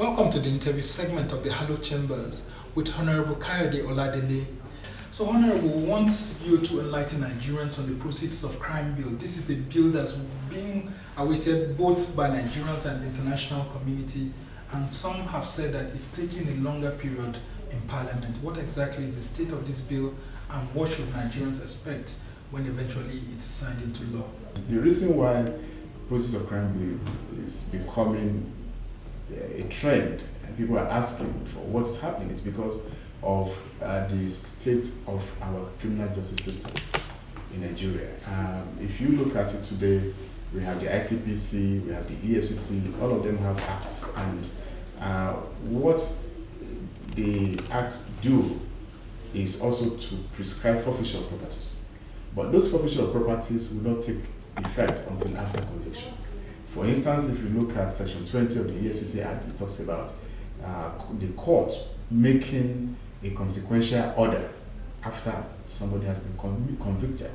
Welcome to the interview segment of the Hallow Chambers with Honorable Kayode Oladele. So, Honorable, we want you to enlighten Nigerians on the Proceeds of Crime Bill. This is a bill that's being awaited both by Nigerians and the international community, and some have said that it's taking a longer period in Parliament. What exactly is the state of this bill, and what should Nigerians expect when eventually it is signed into law? The reason why Proceeds of Crime Bill is becoming a trend and people are asking for what's happening, it's because of the state of our criminal justice system in Nigeria. If you look at it today, we have the ICPC, we have the EFCC, all of them have acts, and what the acts do is also to prescribe forfeiture of properties. But those forfeiture of properties will not take effect until after conviction. For instance, if you look at Section 20 of the EFCC Act, it talks about the court making a consequential order after somebody has been convicted.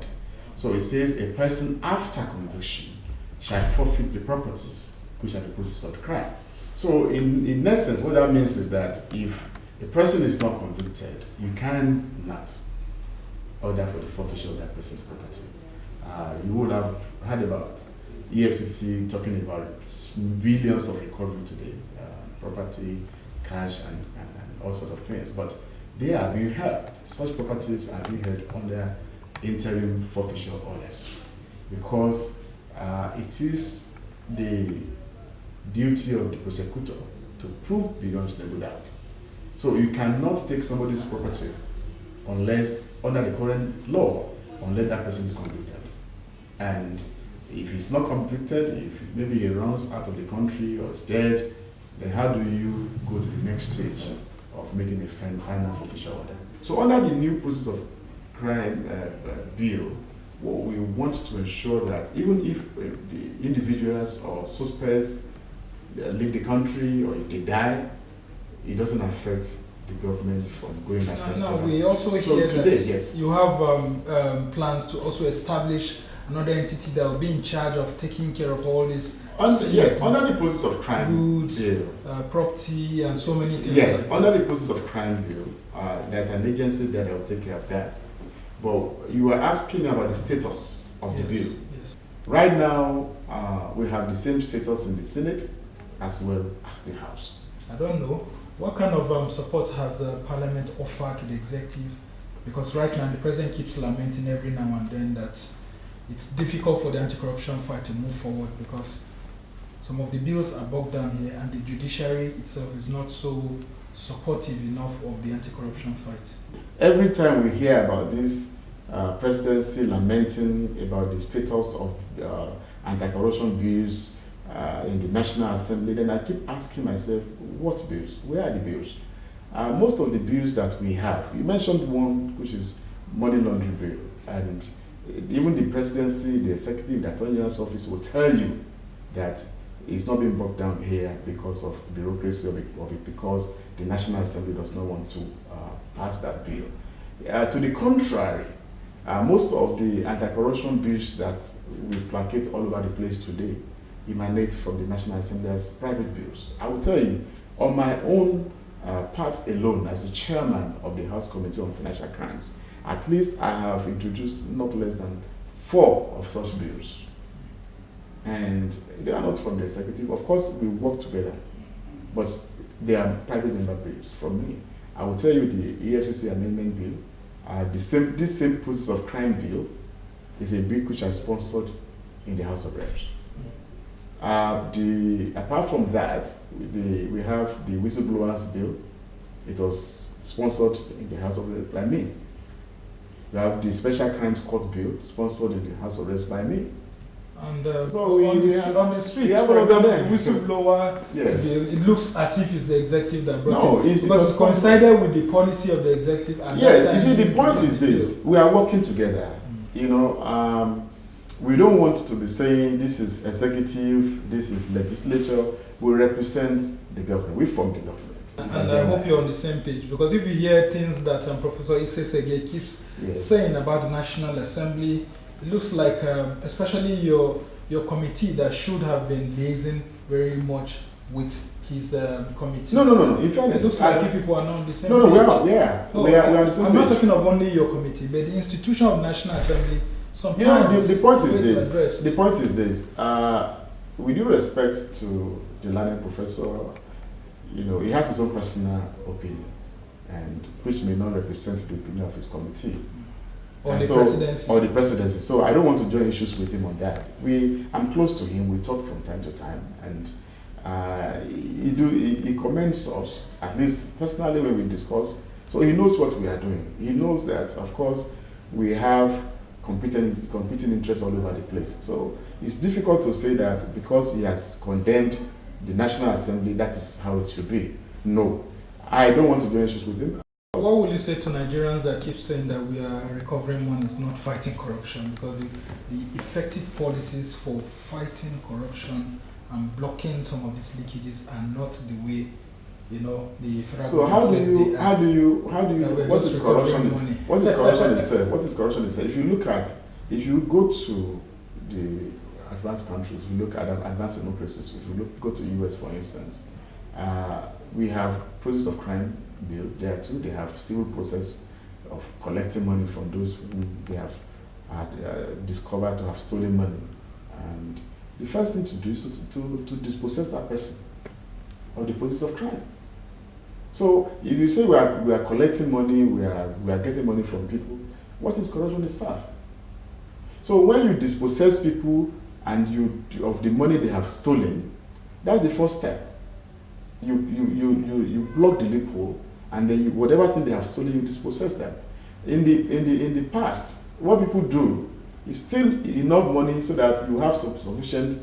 So it says a person after conviction shall forfeit the properties which are the proceeds of the crime. So in essence, what that means is that if a person is not convicted, you cannot order for the forfeiture of that person's property. You would have heard about EFCC talking about billions of recovery today, property, cash, and all sorts of things. But they are being held. Such properties are being held under interim forfeiture orders because it is the duty of the prosecutor to prove beyond reasonable doubt. So you cannot take somebody's property unless, under the current law, unless that person is convicted. And if he's not convicted, if maybe he runs out of the country or is dead, then how do you go to the next stage of making a final forfeiture order? So under the new Process of Crime bill, what we want to ensure that even if the individuals or suspects leave the country or if they die, it doesn't affect the government from going after them. No, we also hear that you have plans to also establish another entity that will be in charge of taking care of all this. Yes, under the Process of Crime goods, bill, property, and so many things. Yes, under the Process of Crime bill, there's an agency that will take care of that. But you were asking about the status of the bill. Yes. Right now, we have the same status in the Senate as well as the House. I don't know. What kind of support has Parliament offered to the executive? Because right now the president keeps lamenting every now and then that it's difficult for the anti-corruption fight to move forward because some of the bills are bogged down here and the judiciary itself is not so supportive enough of the anti-corruption fight. Every time we hear about this presidency lamenting about the status of anti-corruption bills in the National Assembly, then I keep asking myself, what bills? Where are the bills? Most of the bills that we have, you mentioned one which is money laundering bill, and even the presidency, the executive, the attorney general's office will tell you that it's not being bogged down here because of bureaucracy of it, because the National Assembly does not want to pass that bill. To the contrary, most of the anti-corruption bills that we placate all over the place today emanate from the National Assembly as private bills. I will tell you, on my own part alone, as the chairman of the House Committee on Financial Crimes, at least I have introduced not less than 4 of such bills. And they are not from the executive. Of course, we work together, but they are private member bills from me. I will tell you the EFCC amendment bill, this same Process of Crime bill is a bill which I sponsored in the House of Reps. Apart from that, we have the whistleblowers bill. It was sponsored in the House of Reps by me. We have the Special Crimes Court bill, sponsored in the House of Reps by me. And so on the streets, for example, the whistleblower bill, it looks as if it's the executive that brought it. Because it's coincided with the policy of the executive. And yeah, you see, the point is this: we are working together. You know, we don't want to be saying this is executive, this is legislature. We represent the government. We form the government. And I hope you're on the same page, because if you hear things that Professor Isesege keeps saying about the National Assembly, it looks like, especially your committee that should have been liaising very much with his committee? No. In It fairness, looks like you people are not on the same no, page. we are. Yeah, No, we are on the same I'm page. not talking of only your committee, but the institution of National Assembly. Sometimes You know, the point is it's this. addressed. The point is this. With due respect to the learned professor, you know, he has his own personal opinion, and which may not represent the opinion of his committee. Or And the so- presidency. Or the presidency. So I don't want to join issues with him on that. I'm close to him. We talk from time to time, and he commends us, at least personally when we discuss. So he knows what we are doing. He knows that, of course, we have competing interests all over the place. So it's difficult to say that because he has condemned the National Assembly, that is how it should be. No, I don't want to join issues with him. What will you say to Nigerians that keep saying that we are recovering money, is not fighting corruption? Because the effective policies for fighting corruption and blocking some of these leakages are not the way, you know, the federal So how do government you, says how do you, we're what just is recovering corruption? money. What is corruption itself? What is corruption itself? If you go to the advanced countries, we look at advanced democracies. If you go to US, for instance, we have process of crime bill there too. They have civil process of collecting money from those who they have discovered to have stolen money. And the first thing to do is to dispossess that person of the process of crime. So if you say we are collecting money, we are getting money from people, what is corruption itself? So when you dispossess people and of the money they have stolen, that's the first step. You block the loophole, and then whatever thing they have stolen, you dispossess them. In the past, what people do is steal enough money so that you have sufficient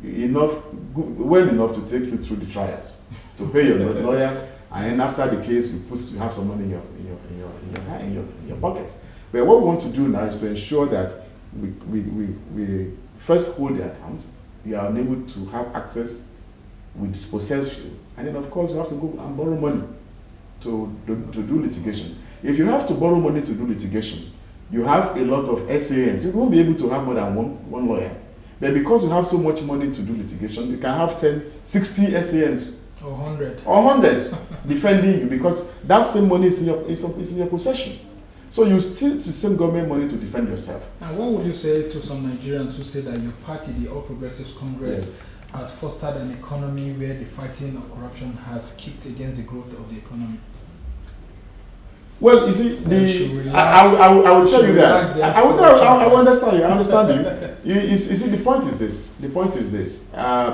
well enough to take you through the trials, to pay your lawyers, and then after the case, you have some money in your pocket. But what we want to do now is to ensure that we first hold the account. You are unable to have access. We dispossess you, and then of course you have to go and borrow money to do litigation. If you have to borrow money to do litigation, you have a lot of SANs. You won't be able to have more than one lawyer. But because you have so much money to do litigation, you can have 10, 60 SANs. Or 100. Or 100 defending you, because that same money is in your possession. So you steal the same government money to defend yourself. And what would you say to some Nigerians who say that your party, the All Progressives Congress, has fostered an economy where the fighting of corruption has kicked against the growth of the economy? Well, you see, I will tell you that. I will understand you. I understand you. You see, the point is this. The point is this.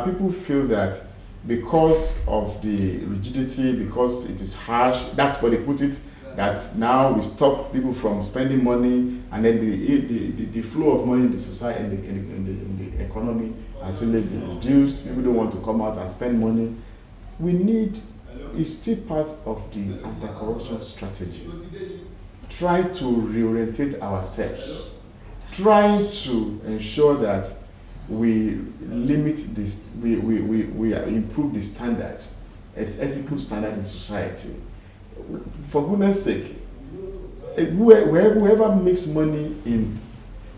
People feel that because of the rigidity, because it is harsh, that's where they put it, that now we stop people from spending money, and then the flow of money in the society, in the economy, has really been reduced. People don't want to come out and spend money. It's still part of the anti-corruption strategy. Try to reorientate ourselves. Try to ensure that we limit this, we improve the standard, ethical standard in society. For goodness sake, whoever makes money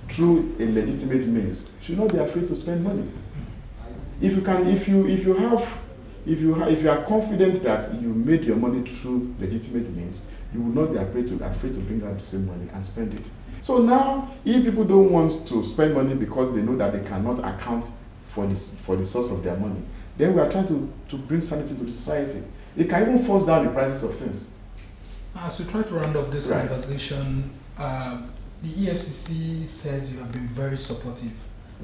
through a legitimate means should not be afraid to spend money. If you are confident that you made your money through legitimate means, you will not be afraid to bring out the same money and spend it. So now, if people don't want to spend money because they know that they cannot account for the source of their money, then we are trying to bring sanity to the society. It can even force down the prices of things. As we try to round off this Right. conversation, the EFCC says you have been very supportive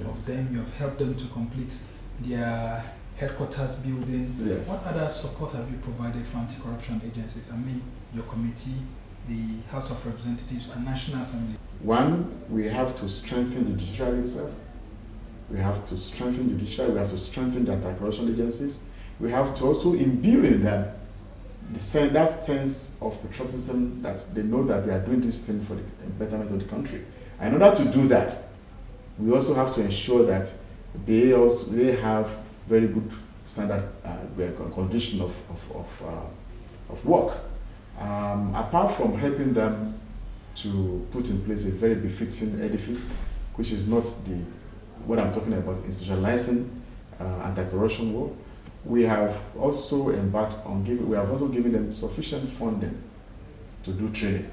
of them. You have helped them to complete their headquarters building. Yes. What other support have you provided for anti-corruption agencies? I mean, your committee, the House of Representatives, and National Assembly. One, we have to strengthen the judiciary itself. We have to strengthen the judiciary. We have to strengthen the anti-corruption agencies. We have to also imbue in them that sense of patriotism, that they know that they are doing this thing for the betterment of the country. And in order to do that, we also have to ensure that they have very good standard condition of work. Apart from helping them to put in place a very befitting edifice, which is not what I'm talking about, institutionalizing anti-corruption work, we have also embarked on we have also given them sufficient funding to do training.